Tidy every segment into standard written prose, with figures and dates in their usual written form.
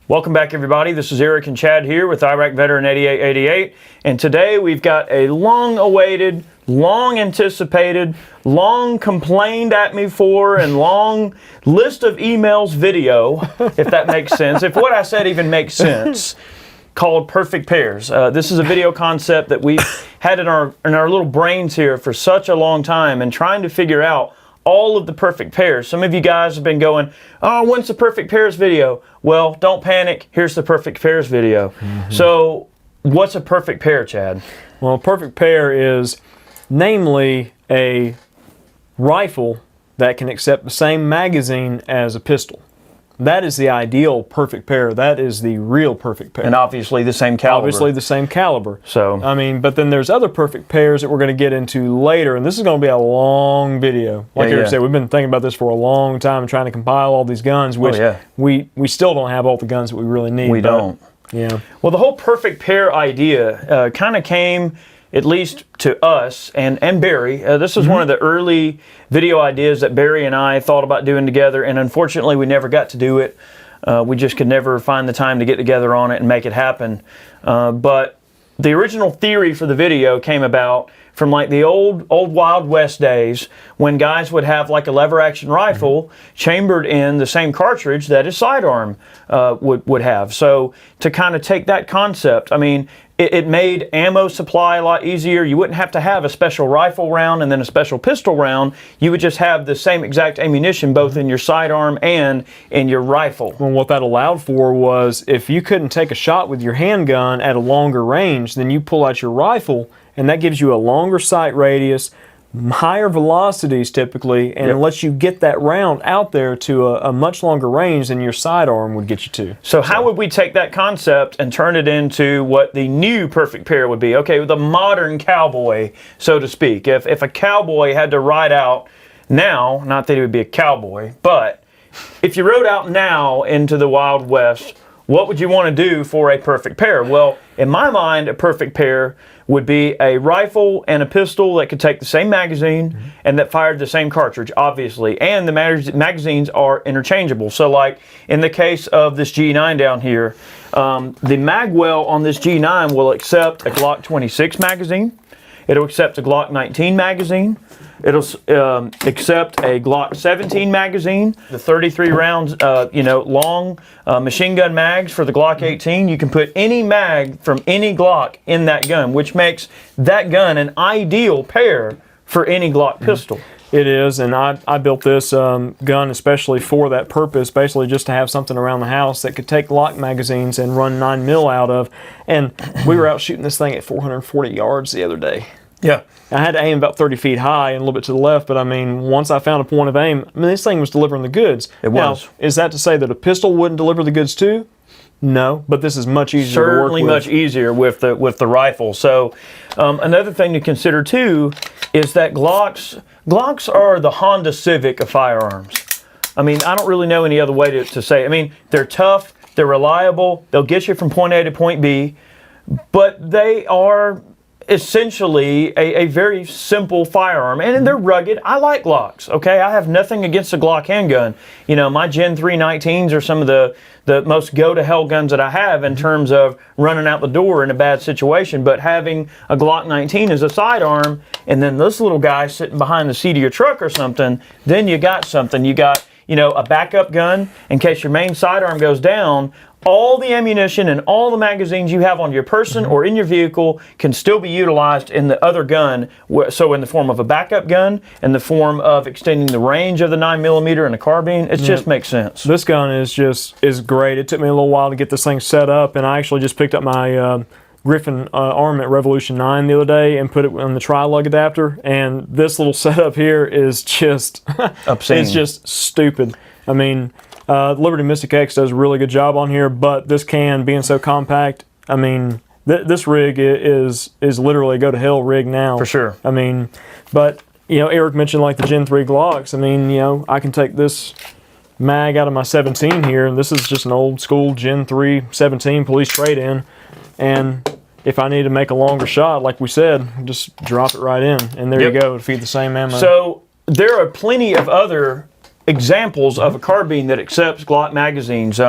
Welcome back, everybody. This is Eric and Chad here with Iraq Veteran 8888, and today we've got a long-awaited, long-anticipated, long complained at me for, and long list of emails video, if that makes sense, if what I said even makes sense, called Perfect Pairs. This is a video concept that we've had in our little brains here for such a long time, and trying to figure out all of the perfect pairs. Some of you guys have been going, oh, when's the perfect pairs video? Well, don't panic. Here's the perfect pairs video. So what's a perfect pair, Chad? Well, a perfect pair is namely a rifle that can accept the same magazine as a pistol. That is the ideal perfect pair. That is the real perfect pair. And obviously the same caliber. Obviously the same caliber. So, I mean, but then there's other perfect pairs that we're going to get into later, and this is going to be a long video. Like Eric said, we've been thinking about this for a long time, trying to compile all these guns, which we still don't have all the guns that we really need. We don't. Yeah. Well, the whole perfect pair idea kind of came, at least to us, and Barry. This was one of the early video ideas that Barry and I thought about doing together, and unfortunately we never got to do it. We just could never find the time to get together on it and make it happen. But the original theory for the video came about from like the old Wild West days, when guys would have like a lever action rifle chambered in the same cartridge that a sidearm would have. So to kind of take that concept, I mean, it made ammo supply a lot easier. You wouldn't have to have a special rifle round and then a special pistol round. You would just have the same exact ammunition both in your sidearm and in your rifle. Well, what that allowed for was if you couldn't take a shot with your handgun at a longer range, then you pull out your rifle, and that gives you a longer sight radius, higher velocities typically, and it lets you get that round out there to a much longer range than your sidearm would get you to. So how would we take that concept and turn it into what the new perfect pair would be? Okay, the modern cowboy, so to speak. If a cowboy had to ride out now, not that he would be a cowboy, but if you rode out now into the Wild West, what would you want to do for a perfect pair? Well, in my mind, a perfect pair would be a rifle and a pistol that could take the same magazine and that fired the same cartridge, obviously. And the magazines are interchangeable. So like in the case of this G9 down here, the magwell on this G9 will accept a Glock 26 magazine. It'll accept a Glock 19 magazine. It'll accept a Glock 17 magazine. The 33 rounds, long machine gun mags for the Glock 18. You can put any mag from any Glock in that gun, which makes that gun an ideal pair for any Glock pistol. It is, and I built this gun especially for that purpose, basically just to have something around the house that could take Glock magazines and run 9mm out of. And we were out shooting this thing at 440 yards the other day. Yeah. I had to aim about 30 feet high and a little bit to the left, but I mean, once I found a point of aim, I mean, this thing was delivering the goods. It was. Now, is that to say that a pistol wouldn't deliver the goods too? No, but this is much easier to work with. Certainly much easier with the rifle. So another thing to consider too is that Glocks are the Honda Civic of firearms. I mean, I don't really know any other way to say it. I mean, they're tough, they're reliable, they'll get you from point A to point B, but they are essentially a very simple firearm, and they're rugged. I like Glocks, okay? I have nothing against a Glock handgun. You know, my Gen 3 19s are some of the most go-to-hell guns that I have in terms of running out the door in a bad situation, but having a Glock 19 as a sidearm, and then this little guy sitting behind the seat of your truck or something, then you got something. You got, a backup gun in case your main sidearm goes down. All the ammunition and all the magazines you have on your person or in your vehicle can still be utilized in the other gun. So in the form of a backup gun, in the form of extending the range of the 9mm and a carbine, it just makes sense. This gun is great. It took me a little while to get this thing set up, and I actually just picked up my Griffin Armament Revolution 9 the other day and put it on the tri-lug adapter, and this little setup here is just obscene. It's just stupid. I mean, Liberty Mystic X does a really good job on here, but this can, being so compact, I mean, this rig is literally a go-to-hell rig now. For sure. I mean, but, Eric mentioned like the Gen 3 Glocks. I mean, I can take this mag out of my 17 here, and this is just an old school Gen 3 17 police trade-in, and if I need to make a longer shot, like we said, just drop it right in, and there you go, to feed the same ammo. So there are plenty of other examples of a carbine that accepts Glock magazines.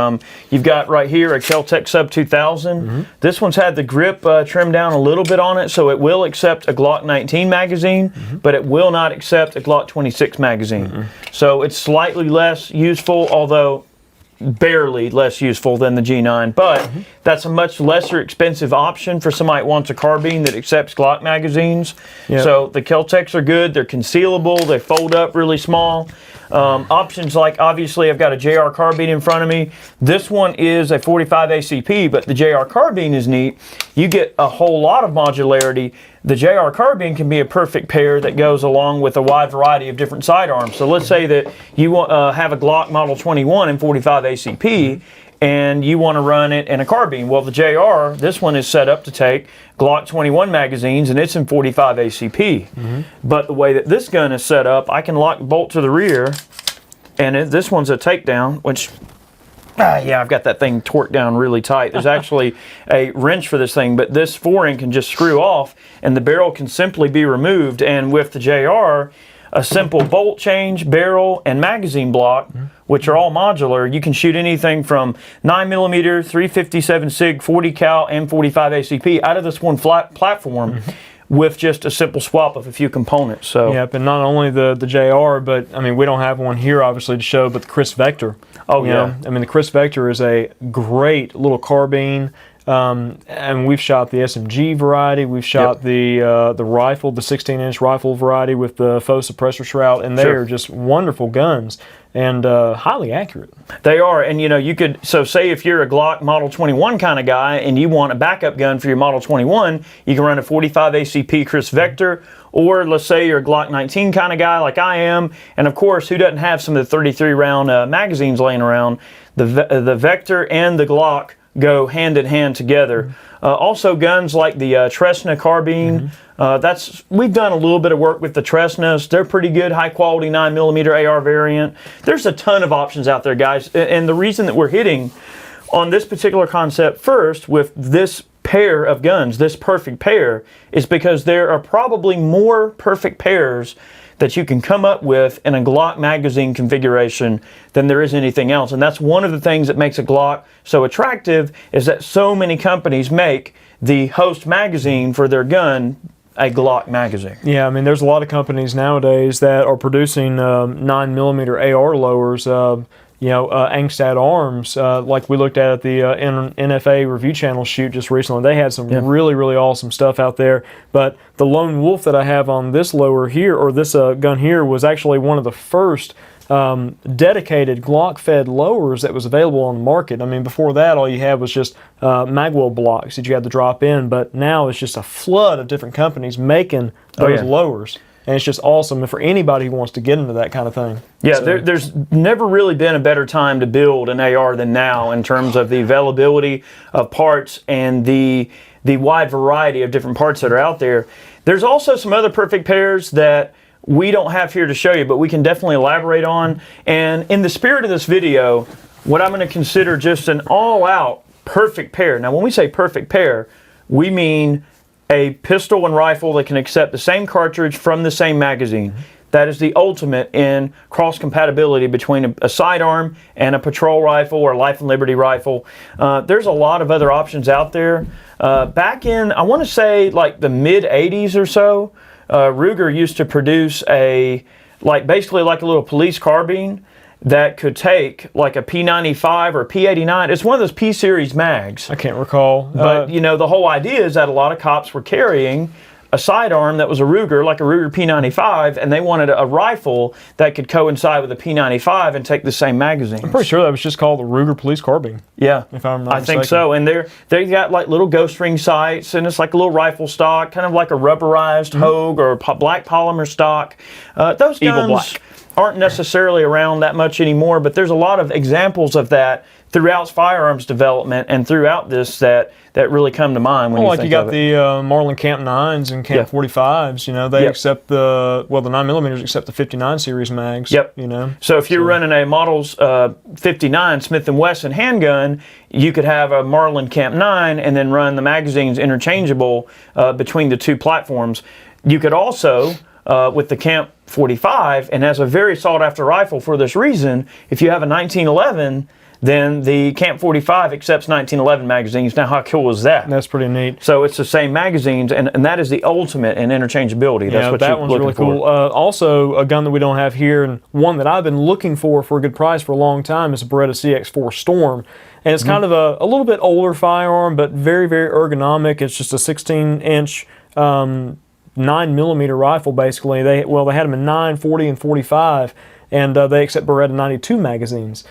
You've got right here a Kel-Tec Sub 2000. This one's had the grip trimmed down a little bit on it, so it will accept a Glock 19 magazine, but it will not accept a Glock 26 magazine. So it's slightly less useful, although barely less useful than the G9, but that's a much lesser expensive option for somebody that wants a carbine that accepts Glock magazines. So the Kel-Tecs are good. They're concealable. They fold up really small. Options like, obviously, I've got a JR carbine in front of me. This one is a 45 ACP, but the JR carbine is neat. You get a whole lot of modularity. The JR carbine can be a perfect pair that goes along with a wide variety of different sidearms. So let's say that you have a Glock Model 21 in 45 ACP, and you want to run it in a carbine. Well, the JR, this one is set up to take Glock 21 magazines, and it's in 45 ACP. But the way that this gun is set up, I can lock the bolt to the rear, and this one's a takedown, which, yeah, I've got that thing torqued down really tight. There's actually a wrench for this thing, but this four-end can just screw off, and the barrel can simply be removed. And with the JR, a simple bolt change, barrel, and magazine block, which are all modular. You can shoot anything from 9mm, 357 SIG, 40 cal, and 45 ACP out of this one flat platform with just a simple swap of a few components. So yep, and not only the JR, but I mean, we don't have one here obviously to show, but the Chris Vector. Oh yeah. I mean, the Chris Vector is a great little carbine. And we've shot the SMG variety. We've shot the rifle, the 16-inch rifle variety with the faux suppressor shroud, and they are just wonderful guns and highly accurate. They are, and you know, you could, so say if you're a Glock Model 21 kind of guy and you want a backup gun for your Model 21, you can run a 45 ACP Chris Vector, or let's say you're a Glock 19 kind of guy like I am, and of course, who doesn't have some of the 33-round magazines laying around? The Vector and the Glock go hand in hand together. Also, guns like the Tresna carbine. We've done a little bit of work with the Tresnas. They're pretty good, high quality 9mm AR variant. There's a ton of options out there, guys. And the reason that we're hitting on this particular concept first with this pair of guns, this perfect pair, is because there are probably more perfect pairs that you can come up with in a Glock magazine configuration than there is anything else. And that's one of the things that makes a Glock so attractive, is that so many companies make the host magazine for their gun a Glock magazine. Yeah, I mean, there's a lot of companies nowadays that are producing 9mm AR lowers, Angstad Arms, like we looked at the NFA Review Channel shoot just recently. They had some really, really awesome stuff out there. But the Lone Wolf that I have on this lower here, or this gun here, was actually one of the first dedicated Glock-fed lowers that was available on the market. I mean, before that, all you had was just magwell blocks that you had to drop in. But now it's just a flood of different companies making those lowers. And it's just awesome for anybody who wants to get into that kind of thing. Yeah, so there's never really been a better time to build an AR than now in terms of the availability of parts and the wide variety of different parts that are out there. There's also some other perfect pairs that we don't have here to show you, but we can definitely elaborate on. And in the spirit of this video, what I'm going to consider just an all-out perfect pair. Now, when we say perfect pair, we mean a pistol and rifle that can accept the same cartridge from the same magazine. That is the ultimate in cross-compatibility between a sidearm and a patrol rifle or Life and Liberty rifle. There's a lot of other options out there. Back in, I want to say, like the mid-'80s or so, Ruger used to produce basically like a little police carbine that could take like a P95 or a P89. It's one of those P-series mags. I can't recall. But, the whole idea is that a lot of cops were carrying a sidearm that was a Ruger, like a Ruger P95, and they wanted a rifle that could coincide with a P95 and take the same magazine. I'm pretty sure that was just called the Ruger Police Carbine. Yeah. If I'm not mistaken. I think so. And they got like little ghost ring sights, and it's like a little rifle stock, kind of like a rubberized Hogue or a black polymer stock. Those guns aren't necessarily around that much anymore, but there's a lot of examples of that throughout firearms development and throughout this that really come to mind when you think of it. Like you got the Marlin Camp 9s and Camp 45s, they accept the 9mm accept the 59 series mags. So if you're running a Models 59 Smith & Wesson handgun, you could have a Marlin Camp 9 and then run the magazines interchangeable between the two platforms. You could also with the Camp 45 and has a very sought after rifle for this reason. If you have a 1911, then the Camp 45 accepts 1911 magazines. Now, how cool is that? That's pretty neat. So it's the same magazines, and that is the ultimate in interchangeability. That's what that one's really cool. Also, a gun that we don't have here, and one that I've been looking for a good price for a long time, is a Beretta CX4 Storm. And it's kind of a little bit older firearm, but very, very ergonomic. It's just a 16-inch 9mm rifle, basically. They had them in 9, 40, and 45, and they accept Beretta 92 magazines.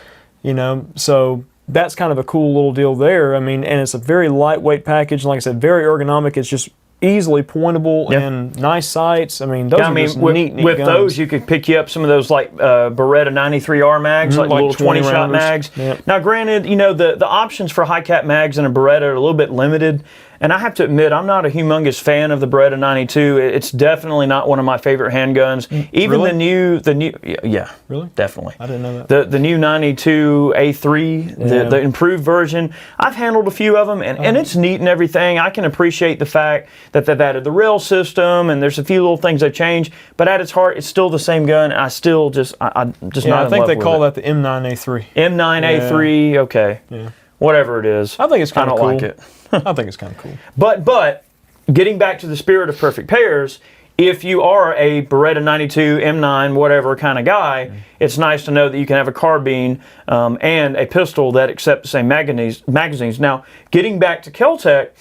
So that's kind of a cool little deal there. I mean, and it's a very lightweight package. Like I said, very ergonomic. It's just easily pointable and nice sights. I mean, those are just neat with guns. those, you could pick you up some of those like Beretta 93R mags, like little 20-shot mags. Yep. Now, granted, the options for high-cap mags in a Beretta are a little bit limited. And I have to admit, I'm not a humongous fan of the Beretta 92. It's definitely not one of my favorite handguns. Even really? the new, yeah, really, definily. I didn't know that. The new 92 A3, the improved version. I've handled a few of them, and it's neat and everything. I can appreciate the fact that they've added the rail system, and there's a few little things they've changed. But at its heart, it's still the same gun. I still just, I'm just not in love with it. I think they call that the M9A3. M9A3, okay. Yeah. Whatever it is. I think it's kind of cool. I don't like it. I think it's kind of cool. But getting back to the spirit of perfect pairs, if you are a Beretta 92, M9, whatever kind of guy, it's nice to know that you can have a carbine and a pistol that accept the same magazines. Now, getting back to Kel-Tec,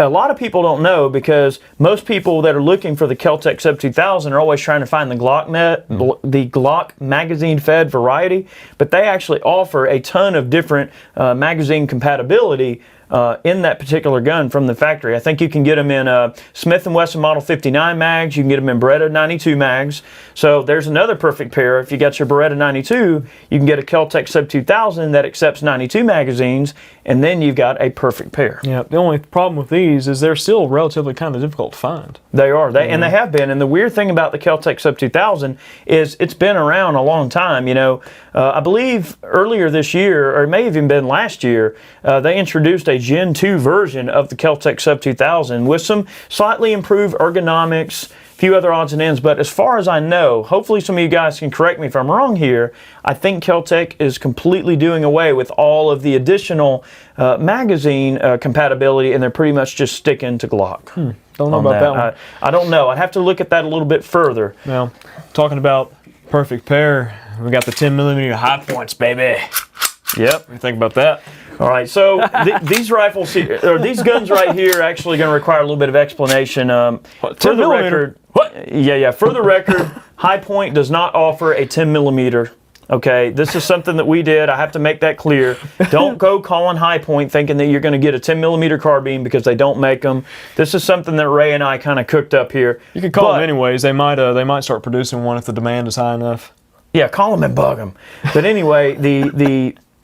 a lot of people don't know, because most people that are looking for the Kel-Tec Sub 2000 are always trying to find the Glock magazine-fed variety, but they actually offer a ton of different magazine compatibility in that particular gun from the factory. I think you can get them in Smith & Wesson Model 59 mags. You can get them in Beretta 92 mags. So there's another perfect pair. If you got your Beretta 92, you can get a Kel-Tec Sub 2000 that accepts 92 magazines, and then you've got a perfect pair. Yeah, the only problem with these is they're still relatively kind of difficult to find. They are. And they have been. And the weird thing about the Kel-Tec Sub 2000 is it's been around a long time. I believe earlier this year, or it may have even been last year, they introduced a Gen 2 version of the Kel-Tec Sub 2000 with some slightly improved ergonomics, a few other odds and ends. But as far as I know, hopefully some of you guys can correct me if I'm wrong here, I think Kel-Tec is completely doing away with all of the additional magazine compatibility, and they're pretty much just sticking to Glock. Don't know about that one. I don't know. I'd have to look at that a little bit further. Now, talking about perfect pair, we got the 10mm high points, baby. Yep. What do you think about that? All right, so these rifles here, or these guns right here, are actually going to require a little bit of explanation. For the record, for the record, High Point does not offer a 10mm. Okay, this is something that we did. I have to make that clear. Don't go calling High Point thinking that you're going to get a 10mm carbine, because they don't make them. This is something that Ray and I kind of cooked up here. You can call them anyways. They might start producing one if the demand is high enough. Yeah, call them and bug them. But anyway,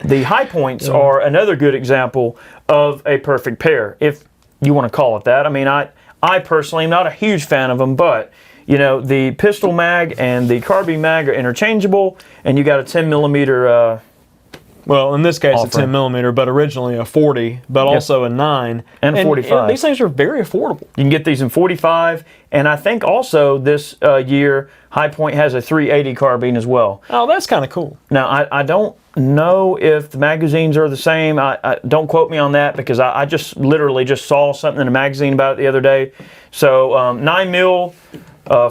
the High Points are another good example of a perfect pair, if you want to call it that. I mean, I personally am not a huge fan of them, but the pistol mag and the carbine mag are interchangeable, and you got a 10mm. Well, in this case, a 10mm, but originally a 40, but also a 9. And 45. And these things are very affordable. You can get these in 45, and I think also this year, High Point has a 380 carbine as well. Oh, that's kind of cool. Now, I don't know if the magazines are the same. I don't quote me on that, because I just literally just saw something in a magazine about it the other day. So 9mm,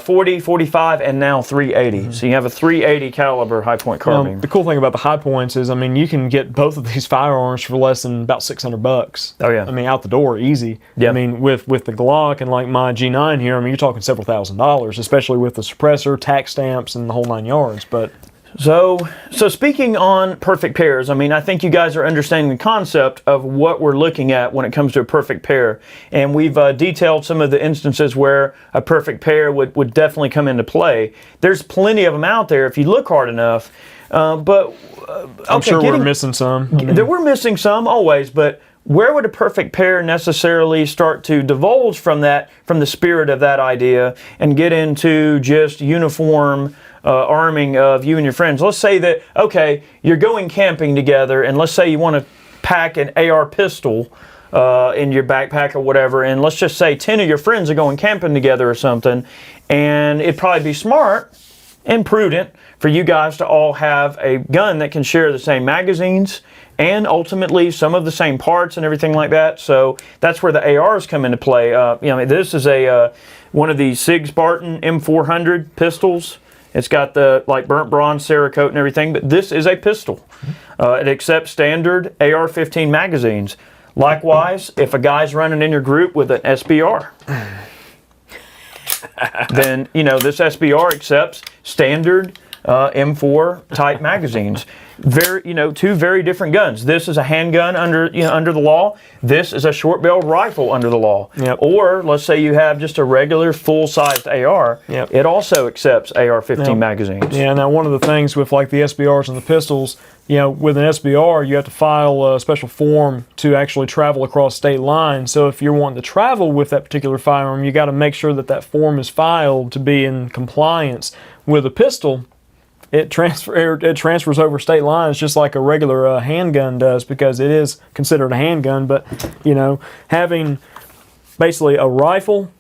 40, 45, and now 380. So you have a 380 caliber High Point carbine. The cool thing about the High Points is, I mean, you can get both of these firearms for less than about $600. Oh yeah. I mean, out the door, easy. Yeah. I mean, with the Glock and like my G9 here, I mean, you're talking several $1,000s, especially with the suppressor, tax stamps, and the whole 9 yards. But So speaking on perfect pairs, I mean, I think you guys are understanding the concept of what we're looking at when it comes to a perfect pair. And we've detailed some of the instances where a perfect pair would definitely come into play. There's plenty of them out there if you look hard enough. I'm sure we're missing some. We're missing some always, but where would a perfect pair necessarily start to divulge from the spirit of that idea, and get into just uniform arming of you and your friends? Let's say that, okay, you're going camping together, and let's say you want to pack an AR pistol in your backpack or whatever, and let's just say 10 of your friends are going camping together or something, and it'd probably be smart and prudent for you guys to all have a gun that can share the same magazines and ultimately some of the same parts and everything like that. So that's where the ARs come into play. This is one of these Sig Spartan M400 pistols. It's got the burnt bronze Cerakote and everything, but this is a pistol. It accepts standard AR-15 magazines. Likewise, if a guy's running in your group with an SBR, then this SBR accepts standard M4 type magazines. Two very different guns. This is a handgun under the law. This is a short-barreled rifle under the law. Yep. Or let's say you have just a regular full-sized AR. Yep. It also accepts AR-15 magazines. Yeah. Now, one of the things with the SBRs and the pistols, with an SBR, you have to file a special form to actually travel across state lines. So if you're wanting to travel with that particular firearm, you got to make sure that form is filed to be in compliance. With a pistol, it transfers over state lines just like a regular handgun does, because it is considered a handgun. But having basically a rifle,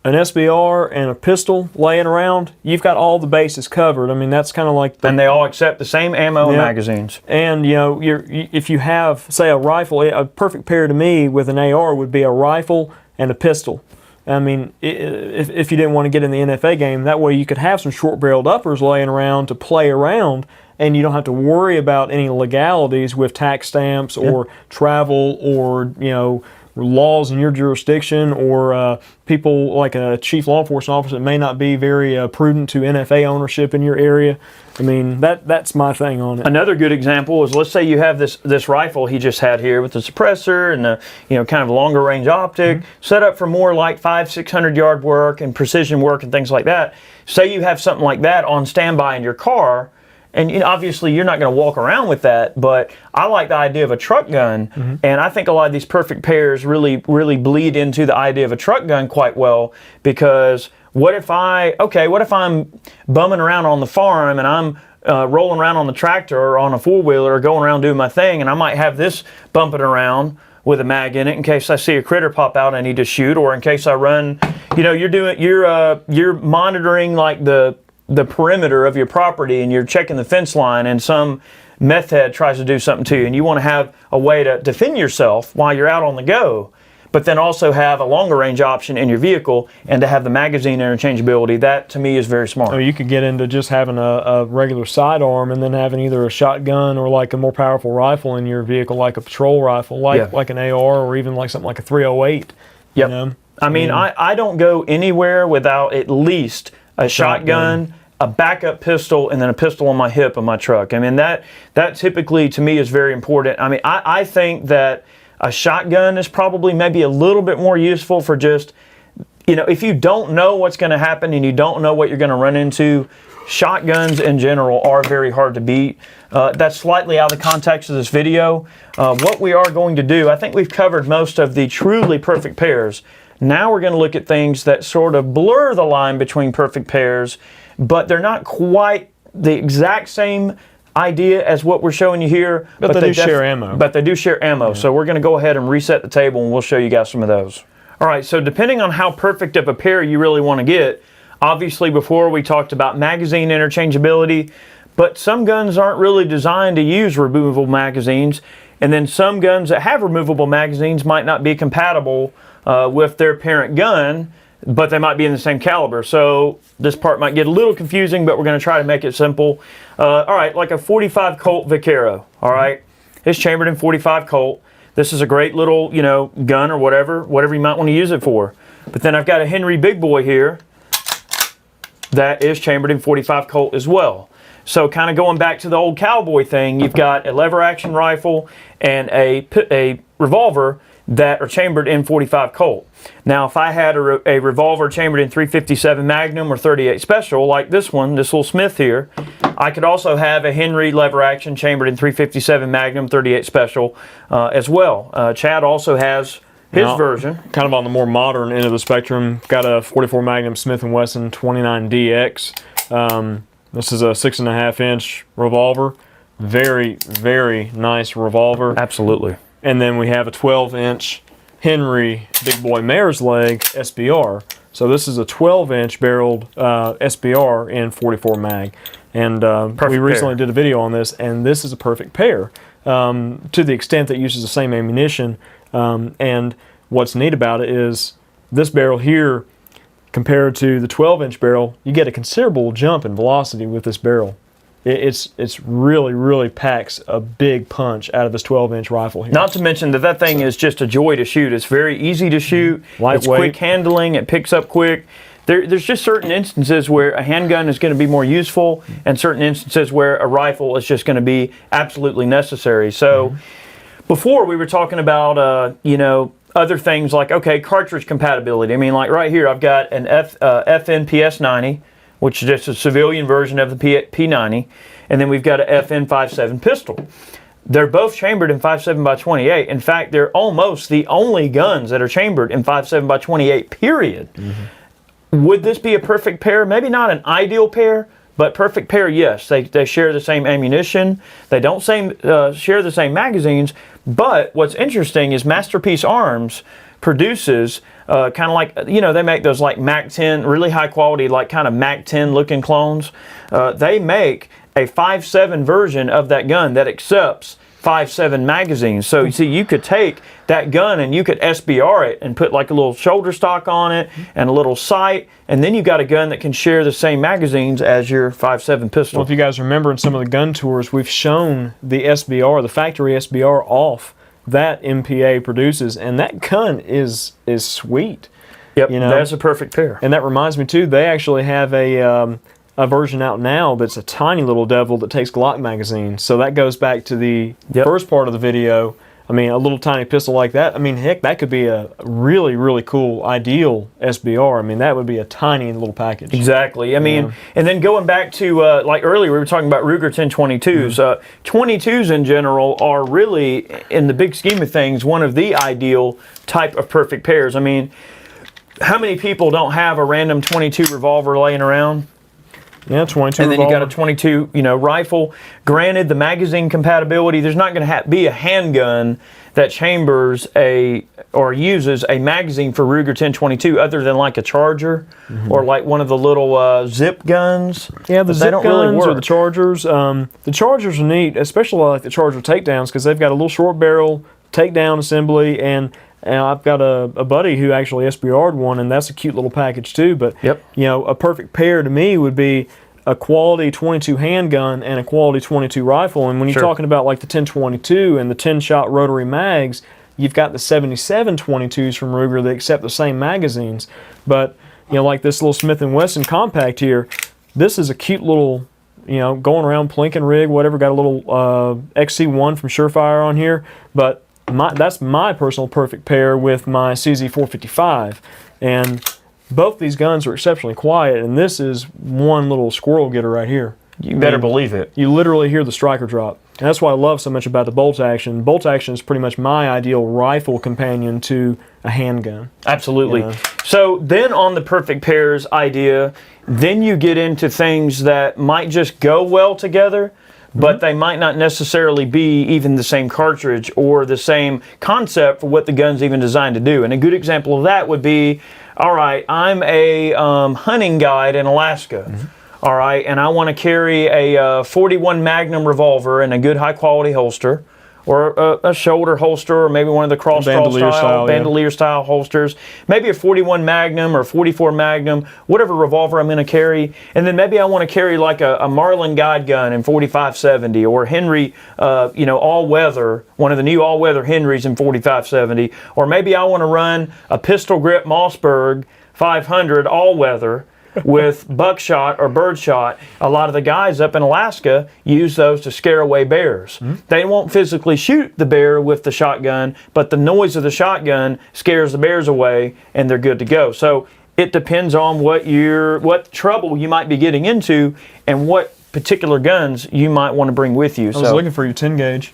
an SBR, and a pistol laying around, you've got all the bases covered. I mean, that's kind of like and they all accept the same ammo and magazines. And if you have, say, a rifle, a perfect pair to me with an AR would be a rifle and a pistol. I mean, if you didn't want to get in the NFA game, that way you could have some short-barreled uppers laying around to play around, and you don't have to worry about any legalities with tax stamps or travel or, laws in your jurisdiction, or people like a chief law enforcement officer that may not be very prudent to NFA ownership in your area. I mean, that's my thing on it. Another good example is, let's say you have this rifle he just had here with the suppressor and the kind of longer range optic, set up for more like 500-600 yard work and precision work and things like that. Say you have something like that on standby in your car. And obviously you're not going to walk around with that, but I like the idea of a truck gun, and I think a lot of these perfect pairs really bleed into the idea of a truck gun quite well, because what if I'm bumming around on the farm and I'm rolling around on the tractor or on a four-wheeler or going around doing my thing, and I might have this bumping around with a mag in it in case I see a critter pop out and I need to shoot, or in case I run, you're monitoring like the perimeter of your property, and you're checking the fence line, and some meth head tries to do something to you, and you want to have a way to defend yourself while you're out on the go, but then also have a longer range option in your vehicle and to have the magazine interchangeability. That to me is very smart. Oh, you could get into just having a regular sidearm and then having either a shotgun or like a more powerful rifle in your vehicle, like a patrol rifle, like an AR, or even like something like a 308. Yep. I don't go anywhere without at least a shotgun, a backup pistol, and then a pistol on my hip in my truck. I mean, that typically to me is very important. I mean, I think that a shotgun is probably maybe a little bit more useful for just, if you don't know what's going to happen and you don't know what you're going to run into, shotguns in general are very hard to beat. That's slightly out of the context of this video. What we are going to do, I think we've covered most of the truly perfect pairs. Now we're going to look at things that sort of blur the line between perfect pairs, but they're not quite the exact same idea as what we're showing you here. But they do share ammo. But they do share ammo. Yeah. So we're going to go ahead and reset the table, and we'll show you guys some of those. All right, so depending on how perfect of a pair you really want to get, obviously before we talked about magazine interchangeability, but some guns aren't really designed to use removable magazines, and then some guns that have removable magazines might not be compatible with their parent gun, but they might be in the same caliber. So this part might get a little confusing, but we're going to try to make it simple. All right, like a 45 Colt Vaquero, all right? It's chambered in 45 Colt. This is a great little, gun or whatever you might want to use it for. But then I've got a Henry Big Boy here that is chambered in 45 Colt as well. So kind of going back to the old cowboy thing, you've got a lever action rifle and a revolver that are chambered in 45 Colt. Now, if I had a revolver chambered in 357 Magnum or 38 Special, like this one, this little Smith here, I could also have a Henry lever action chambered in 357 Magnum 38 Special as well. Chad also has his version. Kind of on the more modern end of the spectrum, got a 44 Magnum Smith & Wesson 29DX. This is a 6.5-inch revolver. Very, very nice revolver. Absolutely. And then we have a 12-inch Henry Big Boy Mare's Leg SBR. So this is a 12-inch barreled SBR in 44 mag. And we recently did a video on this, and this is a perfect pair to the extent that it uses the same ammunition. And what's neat about it is this barrel here, compared to the 12-inch barrel, you get a considerable jump in velocity with this barrel. It's really packs a big punch out of this 12-inch rifle here. Not to mention that thing is just a joy to shoot. It's very easy to shoot. Lightweight. It's quick handling. It picks up quick. There's just certain instances where a handgun is going to be more useful, and certain instances where a rifle is just going to be absolutely necessary. So before we were talking about other things like, okay, cartridge compatibility. I mean, like right here I've got an FN PS90, which is just a civilian version of the P90, and then we've got a FN 5.7 pistol. They're both chambered in 5.7 by 28. In fact, they're almost the only guns that are chambered in 5.7 by 28, period. Would this be a perfect pair? Maybe not an ideal pair, but perfect pair, yes. They share the same ammunition. They don't share the same magazines, but what's interesting is Masterpiece Arms produces kind of like, they make those like Mac 10, really high quality, like kind of Mac 10 looking clones. They make a 5.7 version of that gun that accepts 5.7 magazines. So you see, you could take that gun and you could SBR it and put like a little shoulder stock on it and a little sight, and then you got a gun that can share the same magazines as your 5.7 pistol. Well, if you guys remember in some of the gun tours, we've shown the SBR, the factory SBR off that MPA produces, and that gun is sweet. Yep, that's a perfect pair. And that reminds me too, they actually have a version out now that's a tiny little devil that takes Glock magazines. So that goes back to the first part of the video. I mean, a little tiny pistol like that, I mean, heck, that could be a really cool, ideal SBR. I mean, that would be a tiny little package. Exactly. I mean, and then going back to, like earlier, we were talking about Ruger 1022s. 22s in general are really, in the big scheme of things, one of the ideal type of perfect pairs. I mean, how many people don't have a random 22 revolver laying around? Yeah, 22 and then revolver. you got a 22, rifle. Granted, the magazine compatibility, there's not going to be a handgun that chambers or uses a magazine for Ruger 1022 other than like a Charger or like one of the little zip guns. Yeah, the zip don't guns really work. or the Chargers. The Chargers are neat, especially like the Charger takedowns, because they've got a little short barrel takedown assembly, and I've got a buddy who actually SBR'd one, and that's a cute little package too. But a perfect pair to me would be a quality 22 handgun and a quality 22 rifle. And when you're talking about like the 1022 and the 10-shot rotary mags, you've got the 77 22s from Ruger that accept the same magazines. But like this little Smith & Wesson compact here, this is a cute little, going around plinking rig, whatever. Got a little XC1 from Surefire on here, but that's my personal perfect pair with my CZ455, and both these guns are exceptionally quiet, and this is one little squirrel getter right here. You better believe it. You literally hear the striker drop, and that's what I love so much about the bolt action. Bolt action is pretty much my ideal rifle companion to a handgun. Absolutely. So then on the perfect pairs idea, then you get into things that might just go well together, but they might not necessarily be even the same cartridge or the same concept for what the gun's even designed to do. And a good example of that would be, all right, I'm a hunting guide in Alaska, all right, and I want to carry a 41 Magnum revolver in a good high quality holster, or a shoulder holster, or maybe one of the bandolier style holsters, maybe a 41 Magnum or 44 Magnum, whatever revolver I'm going to carry, and then maybe I want to carry like a Marlin guide gun in 45-70, or Henry, all-weather, one of the new all-weather Henrys in 45-70, or maybe I want to run a pistol grip Mossberg 500 all-weather with buckshot or birdshot. A lot of the guys up in Alaska use those to scare away bears. They won't physically shoot the bear with the shotgun, but the noise of the shotgun scares the bears away, and they're good to go. So it depends on what trouble you might be getting into and what particular guns you might want to bring with you. I was looking for your 10 gauge.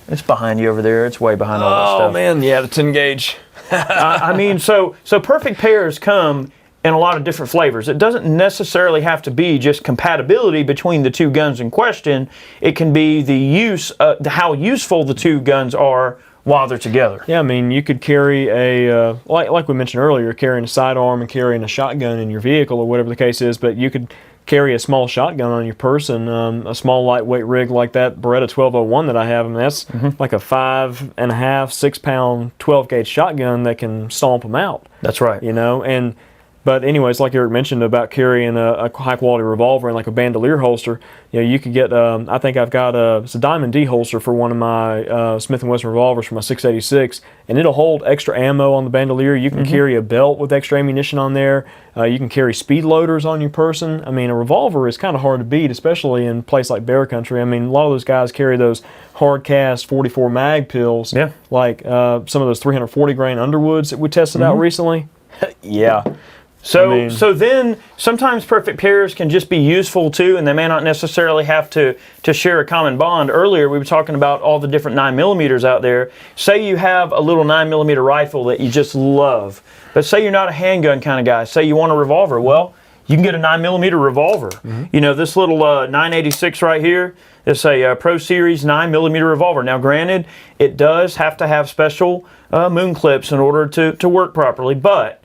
It's behind you over there. It's way behind all that stuff. Oh man, yeah, the 10 gauge. I mean, so perfect pairs come in a lot of different flavors. It doesn't necessarily have to be just compatibility between the two guns in question. It can be the use, how useful the two guns are while they're together. Yeah, I mean, you could carry like we mentioned earlier, carrying a sidearm and carrying a shotgun in your vehicle or whatever the case is, but you could carry a small shotgun on your person, a small lightweight rig like that Beretta 1201 that I have. I mean, that's like a 5.5, 6 pound 12 gauge shotgun that can stomp them out. That's right. But anyways, like Eric mentioned about carrying a high quality revolver in like a bandolier holster, you could get, I think I've got it's a Diamond D holster for one of my Smith & Wesson revolvers for my 686, and it'll hold extra ammo on the bandolier. You can carry a belt with extra ammunition on there. You can carry speed loaders on your person. I mean, a revolver is kind of hard to beat, especially in a place like bear country. I mean, a lot of those guys carry those hard cast 44 mag pills, like some of those 340 grain Underwoods that we tested out recently. Yeah. So then sometimes perfect pairs can just be useful too, and they may not necessarily have to share a common bond. Earlier we were talking about all the different 9mm out there. Say you have a little 9mm rifle that you just love, but say you're not a handgun kind of guy. Say you want a revolver. Well, you can get a 9mm revolver. This little 986 right here is a Pro Series 9mm revolver. Now granted, it does have to have special moon clips in order to work properly, but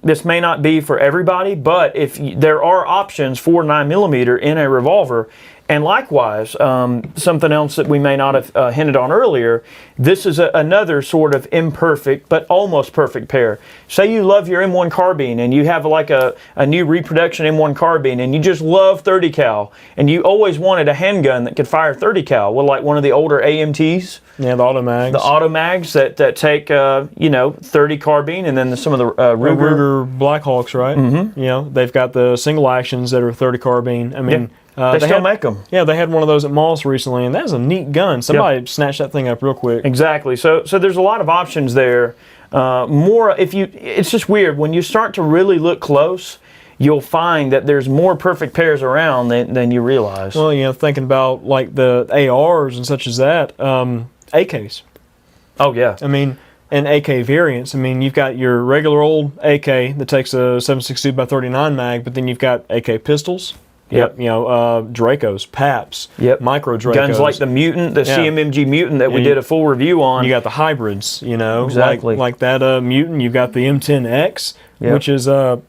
this may not be for everybody, but if there are options for 9mm in a revolver, and likewise, something else that we may not have hinted on earlier, this is another sort of imperfect but almost perfect pair. Say you love your M1 carbine and you have like a new reproduction M1 carbine and you just love 30 cal and you always wanted a handgun that could fire 30 cal, well, like one of the older AMTs. Yeah, the auto mags. The auto mags that take 30 carbine, and then some of the Ruger Blackhawks, right? They've got the single actions that are 30 carbine. I mean, they still make them. Yeah, they had one of those at Moss recently, and that was a neat gun. Somebody snatched that thing up real quick. Exactly. So there's a lot of options there. It's just weird when you start to really look close. You'll find that there's more perfect pairs around than you realize. Well, thinking about like the ARs and such as that, AKs. Oh yeah. I mean, and AK variants. I mean, you've got your regular old AK that takes a 7.62 by 39 mag, but then you've got AK pistols. Dracos, Paps, micro Dracos. Guns like the Mutant, the CMMG Mutant that we did a full review on. You got the hybrids, Exactly. like that Mutant. You've got the M10X, which is kind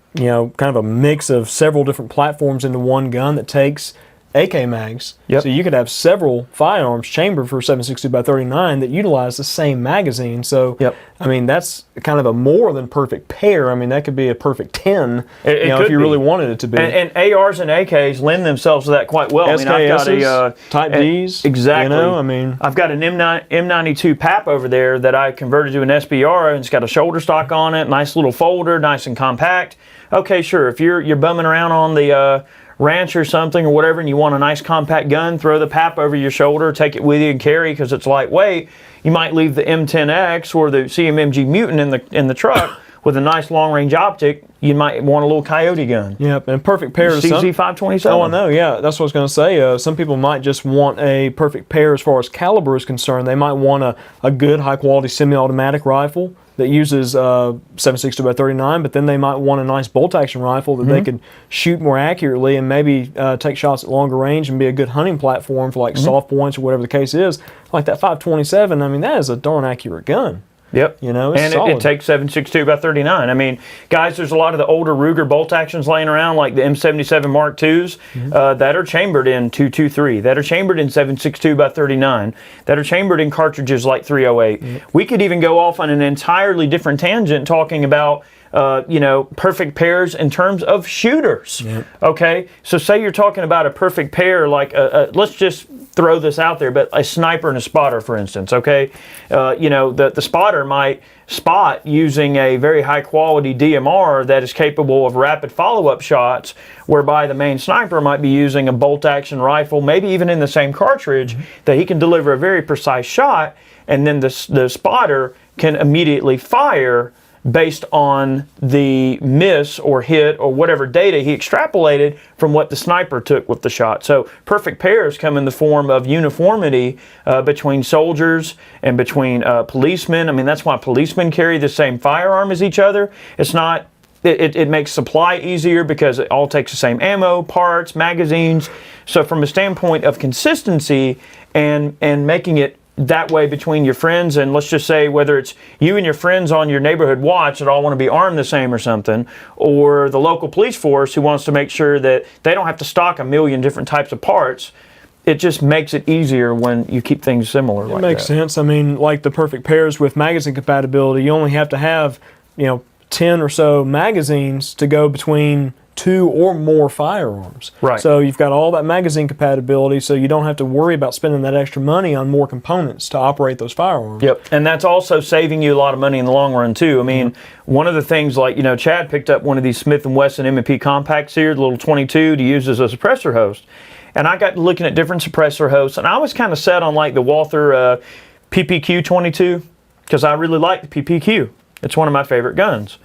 of a mix of several different platforms into one gun that takes AK mags. So you could have several firearms chambered for 7.62 by 39 that utilize the same magazine. So I mean, that's kind of a more than perfect pair. I mean, that could be a perfect 10 if you really wanted it to be. And ARs and AKs lend themselves to that quite well. SKSs, I mean, I've got Type Ds. Exactly. I mean, I've got an M92 PAP over there that I converted to an SBR, and it's got a shoulder stock on it, nice little folder, nice and compact. Okay, sure. If you're bumming around on the ranch or something or whatever, and you want a nice compact gun, throw the PAP over your shoulder, take it with you and carry because it's lightweight. You might leave the M10X or the CMMG Mutant in the truck with a nice long-range optic. You might want a little Coyote gun. Yep, and perfect pair of CZ527. Oh, I know. Yeah, that's what I was going to say. Some people might just want a perfect pair as far as caliber is concerned. They might want a good, high-quality semi-automatic rifle that uses 7.62 by 39, but then they might want a nice bolt-action rifle that they could shoot more accurately and maybe take shots at longer range and be a good hunting platform for like soft points or whatever the case is. Like that 527, I mean, that is a darn accurate gun. Yep. It's and it takes 7.62 by 39. I mean, guys, there's a lot of the older Ruger bolt actions laying around, like the M77 Mark IIs, that are chambered in 223, that are chambered in 7.62 by 39, that are chambered in cartridges like 308. We could even go off on an entirely different tangent talking about perfect pairs in terms of shooters. Okay, so say you're talking about a perfect pair, like let's just throw this out there, but a sniper and a spotter, for instance. Okay, the spotter might spot using a very high quality DMR that is capable of rapid follow-up shots, whereby the main sniper might be using a bolt-action rifle, maybe even in the same cartridge, that he can deliver a very precise shot, and then the spotter can immediately fire based on the miss or hit or whatever data he extrapolated from what the sniper took with the shot. So perfect pairs come in the form of uniformity between soldiers and between policemen. I mean, that's why policemen carry the same firearm as each other. It's not, it makes supply easier because it all takes the same ammo, parts, magazines. So from a standpoint of consistency and making it that way between your friends, and let's just say whether it's you and your friends on your neighborhood watch that all want to be armed the same or something, or the local police force who wants to make sure that they don't have to stock a million different types of parts. It just makes it easier when you keep things similar. It makes sense. I mean, like the perfect pairs with magazine compatibility, you only have to have, 10 or so magazines to go between 2 or more firearms. Right. So you've got all that magazine compatibility, so you don't have to worry about spending that extra money on more components to operate those firearms. Yep, and that's also saving you a lot of money in the long run too. I mean, one of the things, like, Chad picked up one of these Smith & Wesson M&P compacts here, the little 22, to use as a suppressor host. And I got looking at different suppressor hosts, and I was kind of set on like the Walther PPQ 22 because I really like the PPQ. It's one of my favorite guns.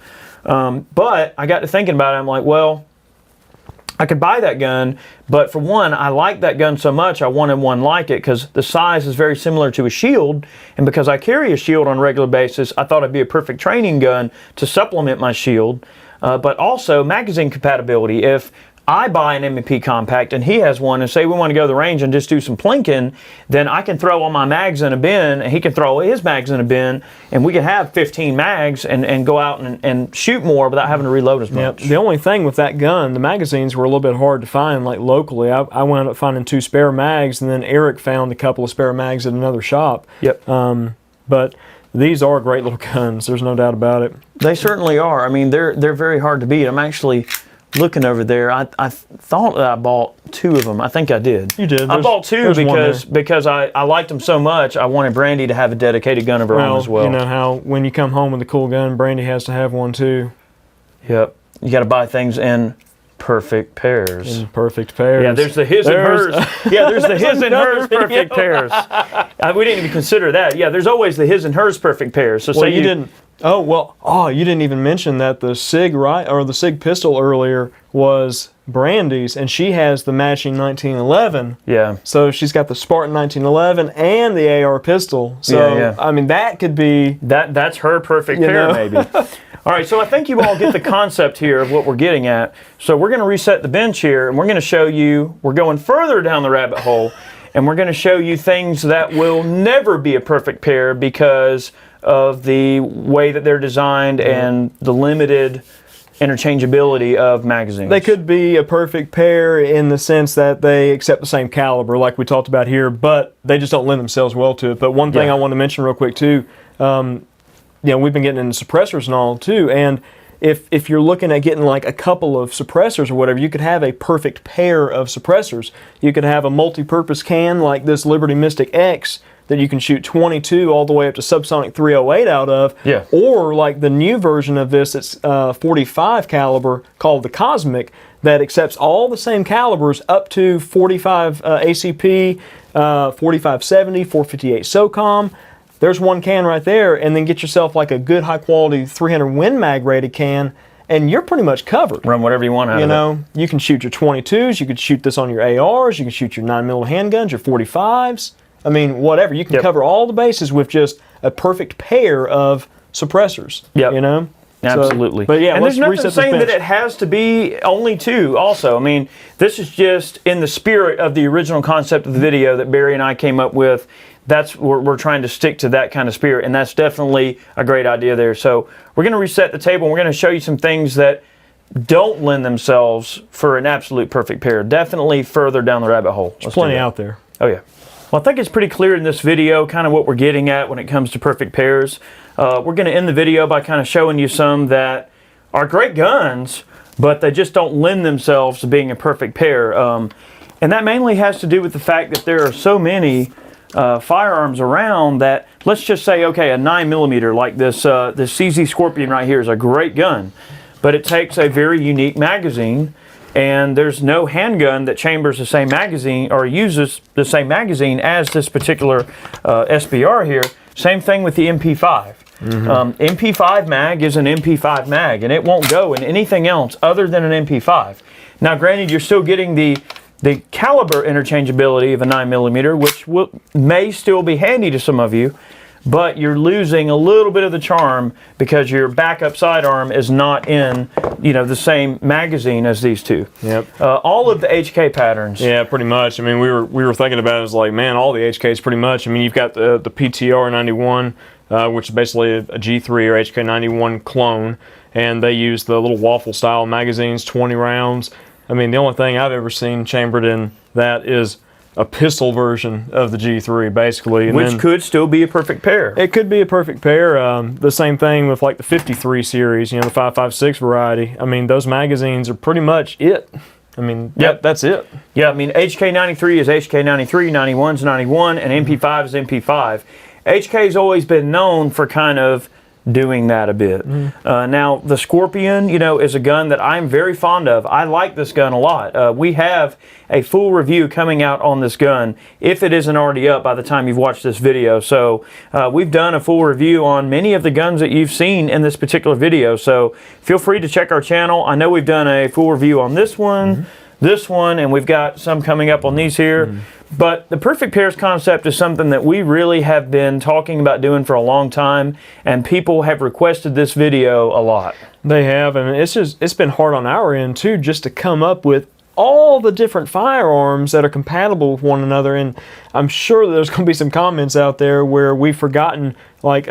But I got to thinking about it. I'm like, well, I could buy that gun, but for one, I like that gun so much, I wanted one like it because the size is very similar to a shield, and because I carry a shield on a regular basis, I thought it'd be a perfect training gun to supplement my shield, but also magazine compatibility. If I buy an M&P compact and he has one, and say we want to go to the range and just do some plinking, then I can throw all my mags in a bin and he can throw his mags in a bin, and we can have 15 mags and go out and shoot more without having to reload as much. Yep. The only thing with that gun, the magazines were a little bit hard to find, like locally. I wound up finding 2 spare mags, and then Eric found a couple of spare mags at another shop. Yep. But these are great little guns, there's no doubt about it. They certainly are. I mean, they're very hard to beat. I'm actually looking over there. I thought that I bought 2 of them. I think I did. You did. I bought 2 because I liked them so much. I wanted Brandy to have a dedicated gun of her own as well. You know how when you come home with a cool gun, Brandy has to have one too. Yep. You got to buy things in perfect pairs. In perfect pairs. Yeah, there's the his and hers. Yeah, there's the his and hers perfect pairs. We didn't even consider that. Yeah, there's always the his and hers perfect pairs. So well, say you didn't. You didn't even mention that the SIG the SIG pistol earlier was Brandy's, and she has the matching 1911. Yeah. So she's got the Spartan 1911 and the AR pistol. So yeah. I mean, that could be that's her perfect pair, maybe. All right, so I think you all get the concept here of what we're getting at. So we're going to reset the bench here, and we're going to show you, we're going further down the rabbit hole, and we're going to show you things that will never be a perfect pair because of the way that they're designed and the limited interchangeability of magazines. They could be a perfect pair in the sense that they accept the same caliber like we talked about here, but they just don't lend themselves well to it. But one thing I want to mention real quick too, we've been getting into suppressors and all too, and if you're looking at getting like a couple of suppressors or whatever, you could have a perfect pair of suppressors. You could have a multi-purpose can like this Liberty Mystic X that you can shoot 22 all the way up to subsonic 308 out of. Yeah. Or like the new version of this, it's 45 caliber called the Cosmic that accepts all the same calibers up to 45 ACP, 4570, 458 SOCOM. There's one can right there, and then get yourself like a good high quality 300 Win Mag rated can, and you're pretty much covered. Run whatever you want out of it. You can shoot your 22s, you could shoot this on your ARs, you can shoot your 9mm handguns, your 45s. I mean, whatever. You can cover all the bases with just a perfect pair of suppressors. Yep. Absolutely. But yeah, and there's nothing saying that it it has to be only 2 also. I mean, this is just in the spirit of the original concept of the video that Barry and I came up with. We're trying to stick to that kind of spirit, and that's definitely a great idea there. So we're going to reset the table, and we're going to show you some things that don't lend themselves for an absolute perfect pair. Definitely further down the rabbit hole. There's plenty out there. Oh yeah. Well, I think it's pretty clear in this video kind of what we're getting at when it comes to perfect pairs. We're going to end the video by kind of showing you some that are great guns, but they just don't lend themselves to being a perfect pair. And that mainly has to do with the fact that there are so many firearms around that, let's just say, okay, a 9mm like this CZ Scorpion right here is a great gun, but it takes a very unique magazine, and there's no handgun that chambers the same magazine or uses the same magazine as this particular SBR here. Same thing with the MP5. MP5 mag is an MP5 mag, and it won't go in anything else other than an MP5. Now, granted, you're still getting the caliber interchangeability of a 9mm, which may still be handy to some of you, but you're losing a little bit of the charm because your backup sidearm is not in, the same magazine as these two. Yep. All of the HK patterns. Yeah, pretty much. I mean, we were thinking about it as like, man, all the HKs pretty much. I mean, you've got the PTR 91, which is basically a G3 or HK 91 clone, and they use the little waffle style magazines, 20 rounds. I mean, the only thing I've ever seen chambered in that is a pistol version of the G3, basically. And which could still be a perfect pair. It could be a perfect pair. The same thing with like the 53 series, the 5.56 variety. I mean, those magazines are pretty much it. I mean, that's it. Yeah, I mean, HK93 is HK93, 91's 91, and MP5 is MP5. HK's always been known for kind of doing that a bit. Now, the Scorpion, is a gun that I'm very fond of. I like this gun a lot. We have a full review coming out on this gun, if it isn't already up by the time you've watched this video. So we've done a full review on many of the guns that you've seen in this particular video. So feel free to check our channel. I know we've done a full review on this one, and we've got some coming up on these here. But the perfect pairs concept is something that we really have been talking about doing for a long time, and people have requested this video a lot. They have, and it's been hard on our end too, just to come up with all the different firearms that are compatible with one another. And I'm sure there's going to be some comments out there where we've forgotten like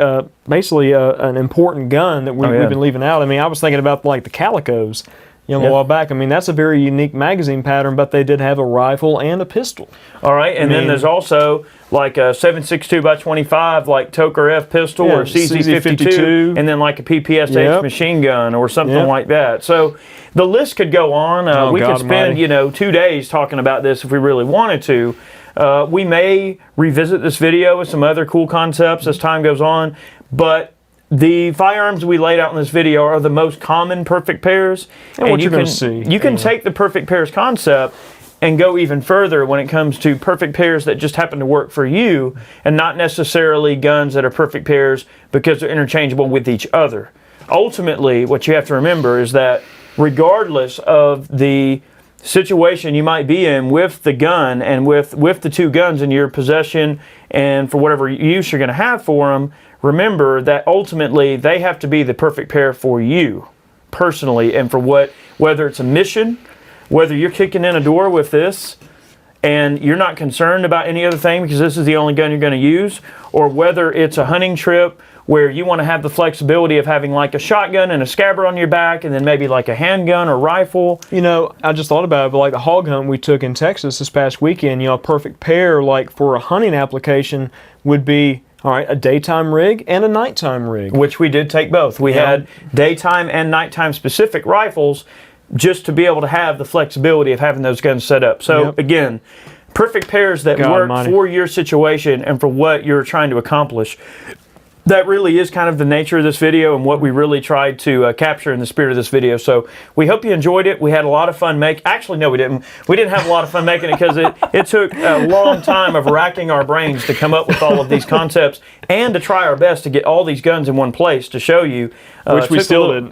basically an important gun that we've been leaving out. I mean, I was thinking about like the Calicos. A while back. I mean, that's a very unique magazine pattern, but they did have a rifle and a pistol. All right, and then there's also like a 7.62x25, like Tokarev pistol or CZ52, and then like a PPSH machine gun or something like that. So the list could go on. We could spend, 2 days talking about this if we really wanted to. We may revisit this video with some other cool concepts as time goes on, but the firearms we laid out in this video are the most common perfect pairs. And what you're going to see. You can take the perfect pairs concept and go even further when it comes to perfect pairs that just happen to work for you and not necessarily guns that are perfect pairs because they're interchangeable with each other. Ultimately, what you have to remember is that regardless of the situation you might be in with the gun and with the two guns in your possession and for whatever use you're going to have for them, remember that ultimately they have to be the perfect pair for you personally and for whether it's a mission, whether you're kicking in a door with this and you're not concerned about any other thing because this is the only gun you're going to use, or whether it's a hunting trip where you want to have the flexibility of having like a shotgun and a scabbard on your back and then maybe like a handgun or rifle. I just thought about it, but like the hog hunt we took in Texas this past weekend, a perfect pair like for a hunting application would be a daytime rig and a nighttime rig. Which we did take both. We had daytime and nighttime specific rifles just to be able to have the flexibility of having those guns set up. So again, perfect pairs that work for your situation and for what you're trying to accomplish. That really is kind of the nature of this video and what we really tried to capture in the spirit of this video. So we hope you enjoyed it. We had a lot of fun making. Actually, no, we didn't. We didn't have a lot of fun making it because it took a long time of racking our brains to come up with all of these concepts and to try our best to get all these guns in one place to show you. Which we still didn't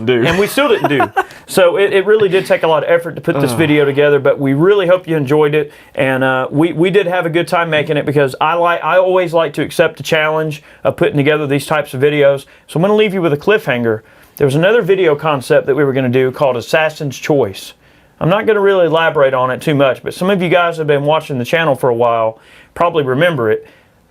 do. And we still didn't do. So it really did take a lot of effort to put this video together, but we really hope you enjoyed it. And we did have a good time making it because I always like to accept the challenge of putting together these types of videos. So I'm going to leave you with a cliffhanger. There was another video concept that we were going to do called Assassin's Choice. I'm not going to really elaborate on it too much, but some of you guys have been watching the channel for a while, probably remember it.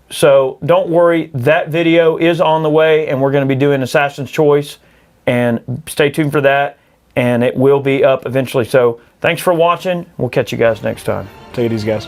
So don't worry, that video is on the way and we're going to be doing Assassin's Choice, and stay tuned for that, and it will be up eventually. So thanks for watching. We'll catch you guys next time. Take it easy, guys.